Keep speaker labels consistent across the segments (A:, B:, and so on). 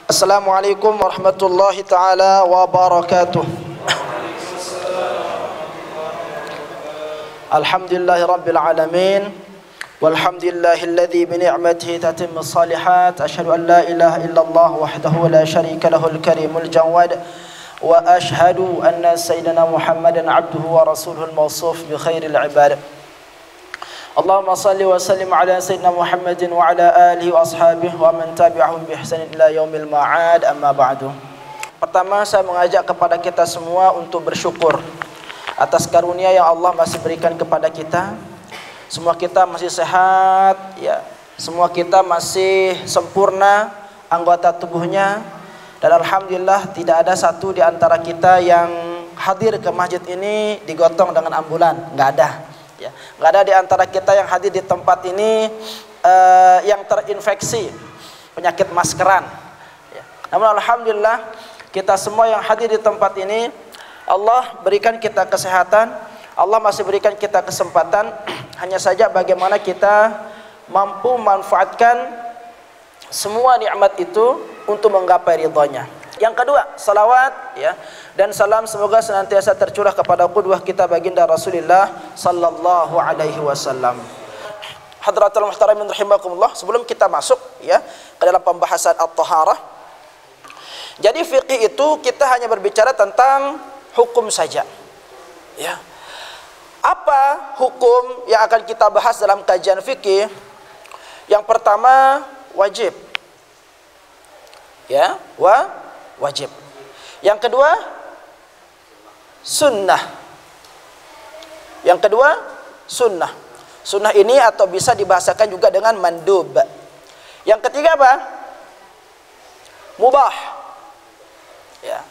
A: Assalamualaikum warahmatullahi taala wabarakatuh. Alhamdulillahi rabbil alamin. Walhamdulillahilladzi bi ni'matihi tatimmu shalihat. Asyhadu an la ilaha illallah wahdahu la syarika lahul karimul jawad. Wa asyhadu anna sayyidina Muhammadan abduhu wa rasuluhul mawsuf bi khairil ibad. Allahumma salli wa sallim ala sayyidina Muhammadin wa ala alihi wa ashabihi wa man tabi'ahum bi ihsanin ila yaumil ma'ad, amma ba'du. Pertama, saya mengajak kepada kita semua untuk bersyukur atas karunia yang Allah masih berikan kepada kita. Semua kita masih sehat, ya. Semua kita masih sempurna anggota tubuhnya, dan alhamdulillah tidak ada satu di antara kita yang hadir ke masjid ini digotong dengan ambulan, nggak ada. Ya, nggak ada di antara kita yang hadir di tempat ini yang terinfeksi penyakit maskeran. Ya. Namun alhamdulillah kita semua yang hadir di tempat ini, Allah berikan kita kesehatan, Allah masih berikan kita kesempatan. Hanya saja bagaimana kita mampu memanfaatkan semua nikmat itu untuk menggapai ridhonya. Yang kedua, salawat, ya, dan salam semoga senantiasa tercurah kepada qudwah kita baginda Rasulullah sallallahu alaihi wasallam. Hadratul muhtaramin rahimakumullah, sebelum kita masuk, ya, ke dalam pembahasan at-taharah. Jadi fikih itu kita hanya berbicara tentang hukum saja. Ya. Apa hukum yang akan kita bahas dalam kajian fikih? Yang pertama, wajib. Ya, wajib. Yang kedua, sunnah. Yang kedua, sunnah. Sunnah ini atau bisa dibahasakan juga dengan mandub. Yang ketiga apa? Mubah. Ya.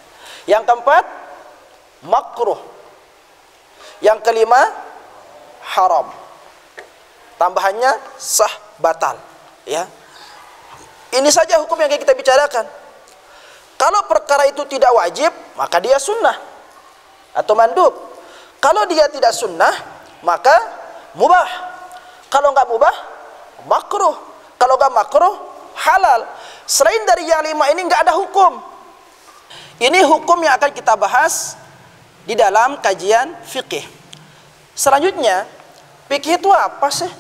A: Yang keempat, makruh. Yang kelima, haram. Tambahannya sah, batal. Ya. Ini saja hukum yang kita bicarakan. Kalau perkara itu tidak wajib, maka dia sunnah atau mandub. Kalau dia tidak sunnah, maka mubah. Kalau enggak mubah, makruh. Kalau enggak makruh, halal. Selain dari yang lima ini enggak ada hukum. Ini hukum yang akan kita bahas di dalam kajian fikih. Selanjutnya, fikih itu apa sih?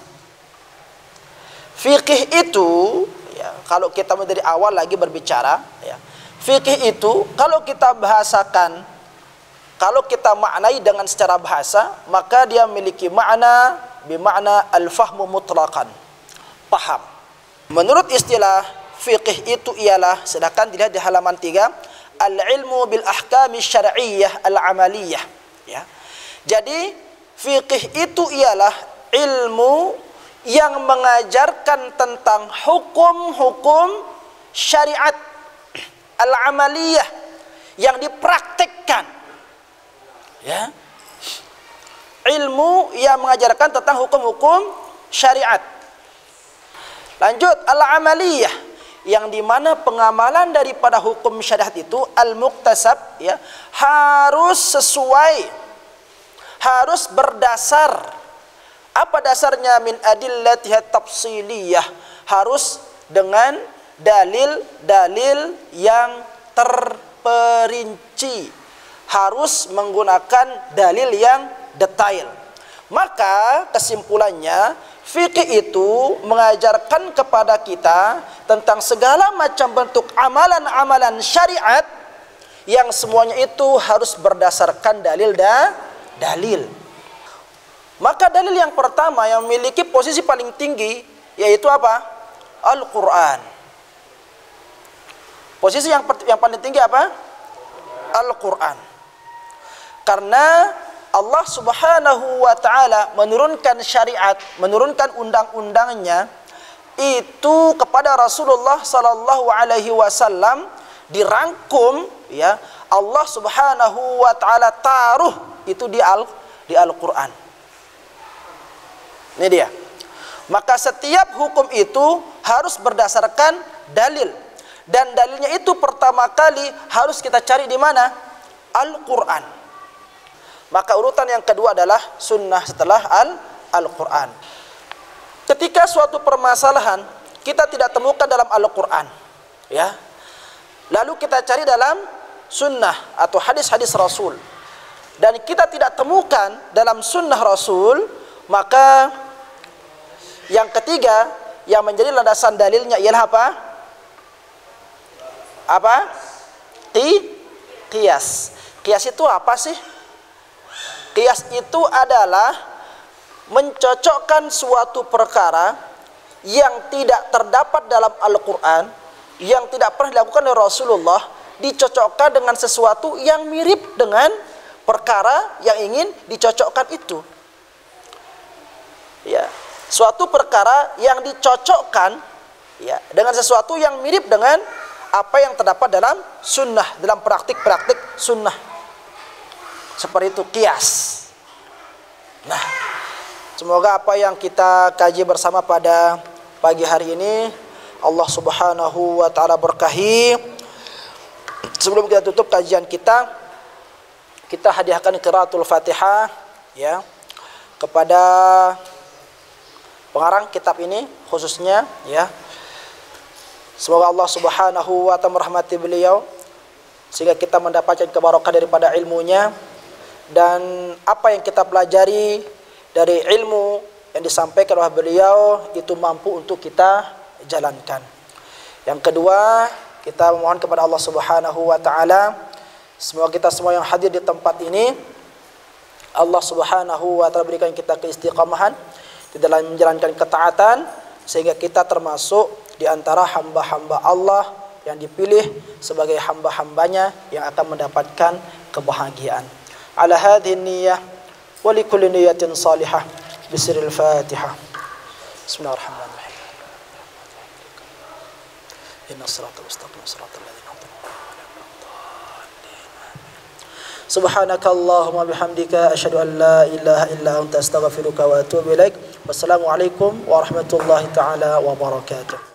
A: Fikih itu, ya, kalau kita dari awal lagi berbicara, ya, fikih itu kalau kita bahasakan, kalau kita maknai dengan secara bahasa, maka dia memiliki makna bermakna al-fahmu mutlaqan, paham. Menurut istilah fikih itu ialah, sedangkan dilihat di halaman 3, al-ilmu bil ahkami syar'iyyah al-amaliyah. Ya. Jadi fikih itu ialah ilmu yang mengajarkan tentang hukum-hukum syariat al-amaliyah yang dipraktekkan. Ya. Ilmu yang mengajarkan tentang hukum-hukum syariat. Lanjut, al-amaliyah, yang dimana pengamalan daripada hukum syariat itu al-muktasab, ya, harus sesuai, harus berdasar. Apa dasarnya? Min adillatiha tafsiliyah, harus dengan dalil-dalil yang terperinci, harus menggunakan dalil yang detail. Maka kesimpulannya, fikih itu mengajarkan kepada kita tentang segala macam bentuk amalan-amalan syariat yang semuanya itu harus berdasarkan dalil. Maka dalil yang pertama yang memiliki posisi paling tinggi yaitu apa? Al-Quran. Posisi yang paling tinggi apa? Al-Quran. Karena Allah subhanahu wa ta'ala menurunkan syariat, menurunkan undang-undangnya itu kepada Rasulullah sallallahu alaihi wasallam, dirangkum, ya, Allah subhanahu wa ta'ala taruh itu di Al-Quran. Ini dia. Maka setiap hukum itu harus berdasarkan dalil. Dan dalilnya itu pertama kali harus kita cari di mana? Al-Quran. Maka urutan yang kedua adalah sunnah setelah Al-Quran. Ketika suatu permasalahan kita tidak temukan dalam Al-Quran, ya, lalu kita cari dalam sunnah atau hadis-hadis Rasul, dan kita tidak temukan dalam sunnah Rasul, maka yang ketiga yang menjadi landasan dalilnya ialah apa? Apa? Qiyas. Qiyas itu apa sih? Qiyas itu adalah mencocokkan suatu perkara yang tidak terdapat dalam Al-Quran, yang tidak pernah dilakukan oleh Rasulullah, dicocokkan dengan sesuatu yang mirip dengan perkara yang ingin dicocokkan itu. Ya, suatu perkara yang dicocokkan ya dengan sesuatu yang mirip dengan apa yang terdapat dalam sunnah, dalam praktik-praktik sunnah. Seperti itu qiyas. Nah, semoga apa yang kita kaji bersama pada pagi hari ini Allah Subhanahu wa taala berkahi. Sebelum kita tutup kajian kita hadiahkan qiraatul Fatihah ya kepada pengarang kitab ini khususnya ya. Semoga Allah Subhanahu wa taala merahmati beliau sehingga kita mendapatkan kebarokah daripada ilmunya, dan apa yang kita pelajari dari ilmu yang disampaikan oleh beliau itu mampu untuk kita jalankan. Yang kedua, kita memohon kepada Allah Subhanahu wa taala semoga kita semua yang hadir di tempat ini Allah Subhanahu wa taala berikan kita keistiqamahan di dalam menjalankan ketaatan sehingga kita termasuk di antara hamba-hamba Allah yang dipilih sebagai hamba-hambanya yang akan mendapatkan kebahagiaan. Ala hadhihi niyyah wa likulli niyyatin salihah bisiril Fatihah. Bismillahirrahmanirrahim. Inna siratal mustaqim siratal ladzina an'amta 'alaihim. Subhanakallahumma bihamdika asyhadu an la ilaha illa anta astaghfiruka wa atubu ilaik. Wassalamualaikum warahmatullahi taala wabarakatuh.